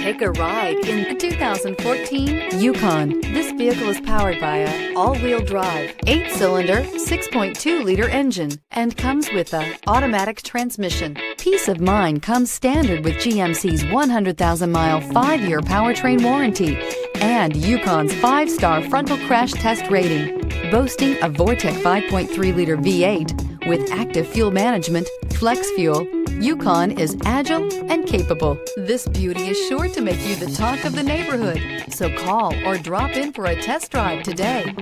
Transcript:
Take a ride in the 2014 Yukon. This vehicle is powered by a all-wheel drive, 8-cylinder, 6.2-liter engine, and comes with a automatic transmission. Peace of mind comes standard with GMC's 100,000-mile, 5-year powertrain warranty and Yukon's 5-star frontal crash test rating. Boasting a Vortec 5.3-liter V8 with active fuel management, flex fuel, Yukon is agile and capable. This beauty is sure to make you the talk of the neighborhood. So call or drop in for a test drive today.